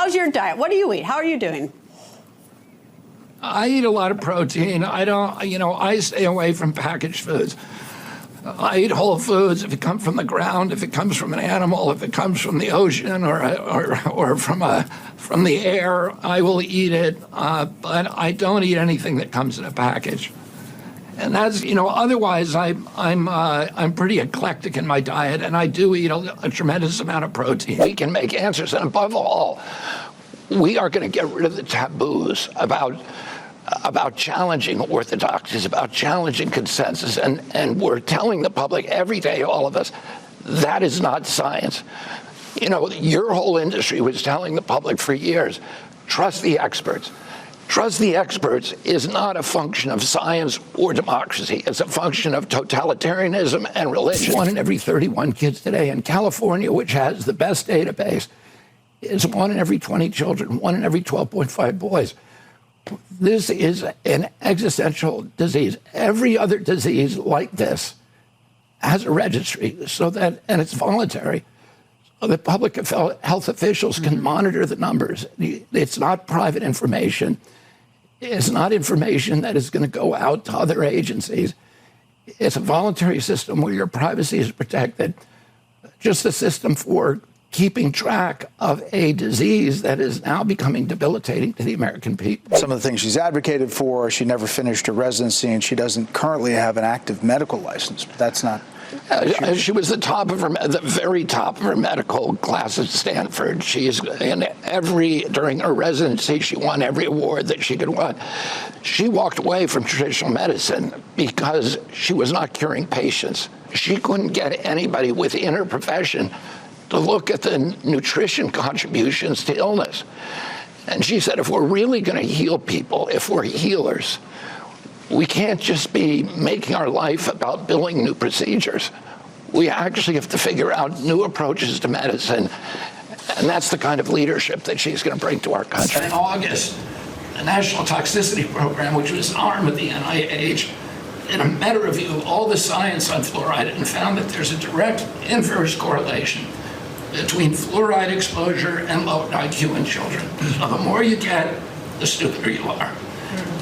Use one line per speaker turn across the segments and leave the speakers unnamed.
How's your diet? What do you eat? How are you doing?
I eat a lot of protein. I stay away from packaged foods. I eat whole foods if it comes from the ground, if it comes from an animal, if it comes from the ocean or from the air, I will eat it. But I don't eat anything that comes in a package. And that's, otherwise I'm pretty eclectic in my diet, and I do eat a tremendous amount of protein. We can make answers, and above all, we are going to get rid of the taboos about challenging orthodoxies, about challenging consensus, and we're telling the public every day, all of us, that is not science. Your whole industry was telling the public for years, trust the experts. Trust the experts is not a function of science or democracy. It's a function of totalitarianism and religion. 1 in every 31 kids today in California, which has the best database, is 1 in every 20 children, 1 in every 12.5 boys. This is an existential disease. Every other disease like this has a registry, and it's voluntary, so that public health officials can monitor the numbers. It's not private information. It's not information that is going to go out to other agencies. It's a voluntary system where your privacy is protected. Just a system for keeping track of a disease that is now becoming debilitating to the American people.
Some of the things she's advocated for, she never finished her residency, and she doesn't currently have an active medical license. But that's not...
She was the very top of her medical class at Stanford. During her residency, she won every award that she could win. She walked away from traditional medicine because she was not curing patients. She couldn't get anybody within her profession to look at the nutrition contributions to illness. And she said, if we're really going to heal people, if we're healers, we can't just be making our life about billing new procedures. We actually have to figure out new approaches to medicine. And that's the kind of leadership that she's going to bring to our country. In August, the National Toxicity Program, which was an arm of the NIH, did a meta-review of all the science on fluoride and found that there's a direct inverse correlation between fluoride exposure and low IQ in children. So the more you get, the stupider you are.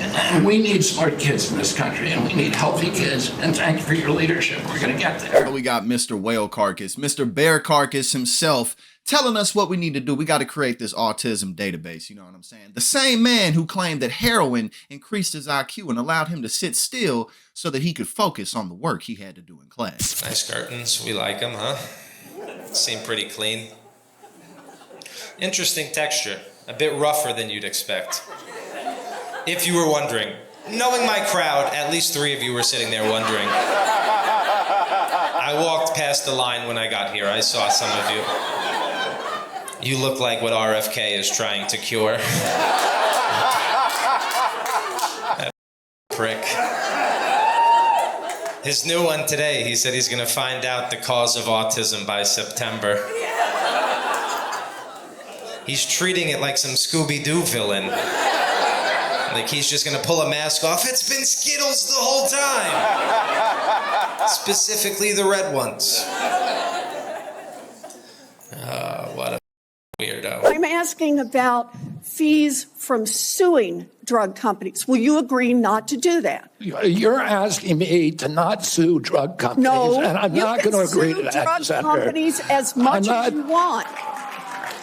And we need smart kids in this country, and we need healthy kids, and thank you for your leadership. We're going to get there.
We got Mr. Whale Carcass, Mr. Bear Carcass himself, telling us what we need to do. We got to create this autism database, you know what I'm saying? The same man who claimed that heroin increased his IQ and allowed him to sit still so that he could focus on the work he had to do in class.
Nice curtains. We like them, huh? Seem pretty clean. Interesting texture. A bit rougher than you'd expect. If you were wondering. Knowing my crowd, at least 3 of you were sitting there wondering. I walked past the line when I got here. I saw some of you. You look like what RFK is trying to cure. That prick. His new one today, he said he's going to find out the cause of autism by September. He's treating it like some Scooby-Doo villain. Like he's just gonna pull a mask off. It's been Skittles the whole time. Specifically the red ones. What a weirdo.
I'm asking about fees from suing drug companies. Will you agree not to do that?
You're asking me to not sue drug companies,
no,
and I'm not going to agree to that,
drug
Senator.
Companies as much as you want.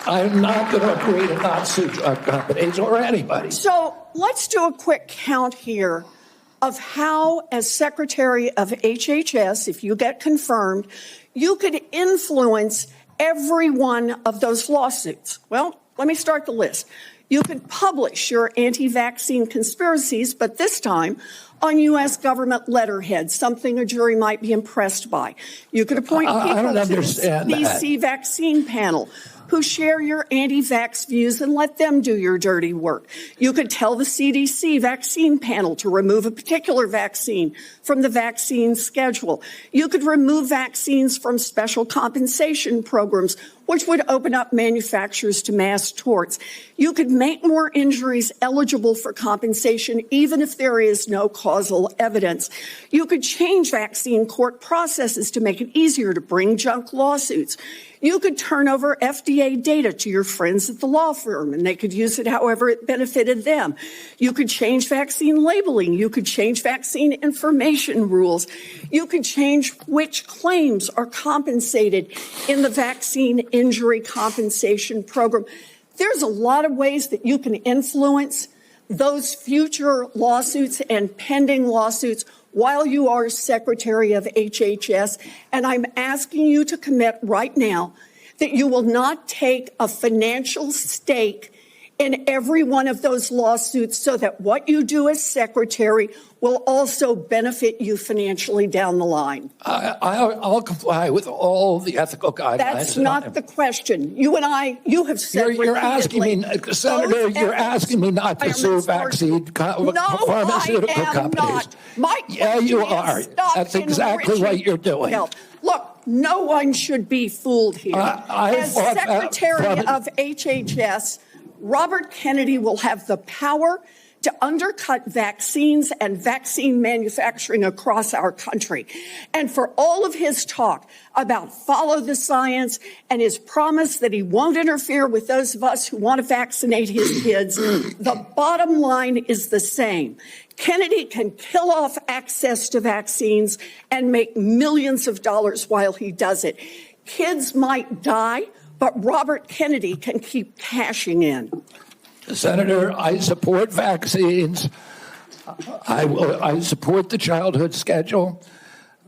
I'm not going to agree to not sue drug companies or anybody.
So let's do a quick count here of how, as Secretary of HHS, if you get confirmed, you could influence every one of those lawsuits. Well, let me start the list. You could publish your anti-vaccine conspiracies, but this time on U.S. government letterhead, something a jury might be impressed by. You could appoint people to the CDC vaccine panel who share your anti-vax views and let them do your dirty work. You could tell the CDC vaccine panel to remove a particular vaccine from the vaccine schedule. You could remove vaccines from special compensation programs, which would open up manufacturers to mass torts. You could make more injuries eligible for compensation, even if there is no causal evidence. You could change vaccine court processes to make it easier to bring junk lawsuits. You could turn over FDA FDA data to your friends at the law firm, and they could use it however it benefited them. You could change vaccine labeling. You could change vaccine information rules. You could change which claims are compensated in the vaccine injury compensation program. There's a lot of ways that you can influence those future lawsuits and pending lawsuits while you are Secretary of HHS. And I'm asking you to commit right now that you will not take a financial stake in every one of those lawsuits, so that what you do as Secretary will also benefit you financially down the line.
I'll comply with all the ethical guidelines.
That's not the question. You have said
You're asking me, Senator, you're asking me not to sue vaccine pharmaceutical companies. Yeah, you are. That's exactly what you're doing.
Health. Look, no one should be fooled here. As Secretary of HHS, Robert Kennedy will have the power to undercut vaccines and vaccine manufacturing across our country. And for all of his talk about follow the science and his promise that he won't interfere with those of us who want to vaccinate his kids, the bottom line is the same. Kennedy can kill off access to vaccines and make millions of dollars while he does it. Kids might die, but Robert Kennedy can keep cashing in.
Senator, I support vaccines. I support the childhood schedule.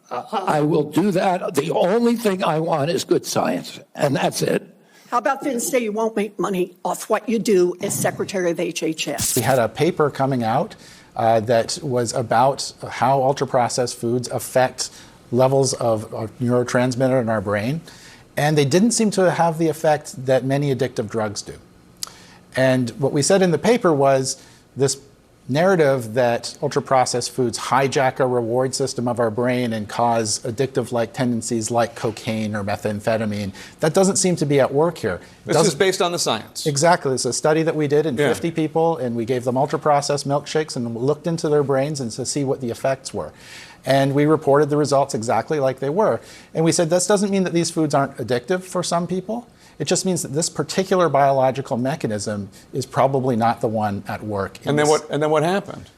I will do that. The only thing I want is good science, and that's it.
How about then say you won't make money off what you do as Secretary of HHS?
We had a paper coming out that was about how ultra-processed foods affect levels of neurotransmitter in our brain. And they didn't seem to have the effect that many addictive drugs do. And what we said in the paper was this narrative that ultra-processed foods hijack a reward system of our brain and cause addictive-like tendencies like cocaine or methamphetamine, that doesn't seem to be at work here.
This is based on the science.
Exactly. It's a study that we did in 50 people, and we gave them ultra-processed milkshakes and looked into their brains and to see what the effects were. And we reported the results exactly like they were. And we said this doesn't mean that these foods aren't addictive for some people. It just means that this particular biological mechanism is probably not the one at work.
And then what happened?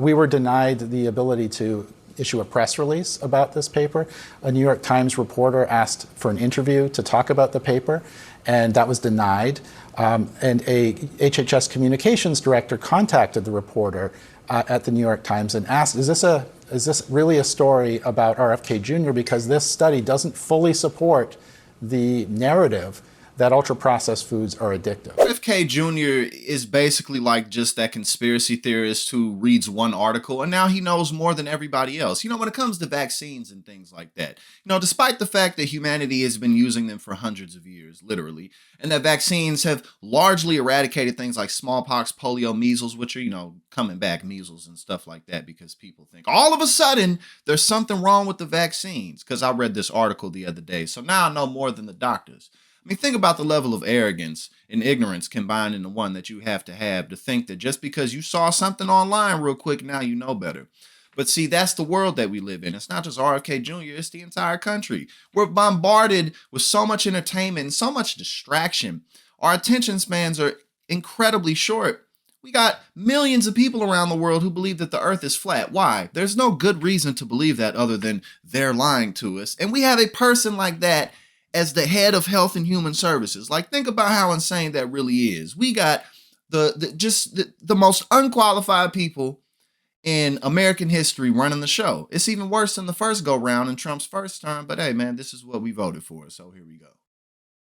We were denied the ability to issue a press release about this paper. A New York Times reporter asked for an interview to talk about the paper, and that was denied. And a HHS communications director contacted the reporter at the New York Times and asked, is this really a story about RFK Jr.? Because this study doesn't fully support the narrative that ultra-processed foods are addictive.
RFK Jr. is basically like just that conspiracy theorist who reads one article and now he knows more than everybody else. You know, when it comes to vaccines and things like that, you know, despite the fact that humanity has been using them for hundreds of years, literally, and that vaccines have largely eradicated things like smallpox, polio, measles, which are, you know, coming back, measles and stuff like that, because people think all of a sudden there's something wrong with the vaccines. Because I read this article the other day, so now I know more than the doctors. I mean, think about the level of arrogance and ignorance combined into one that you have to think that just because you saw something online real quick, now you know better. But see, that's the world that we live in. It's not just RFK Jr., it's the entire country. We're bombarded with so much entertainment and so much distraction. Our attention spans are incredibly short. We got millions of people around the world who believe that the earth is flat. Why? There's no good reason to believe that other than they're lying to us. And we have a person like that as the head of Health and Human Services. Like, think about how insane that really is. We got the most unqualified people in American history running the show. It's even worse than the first go round in Trump's first term. But hey, man, this is what we voted for. So here we go.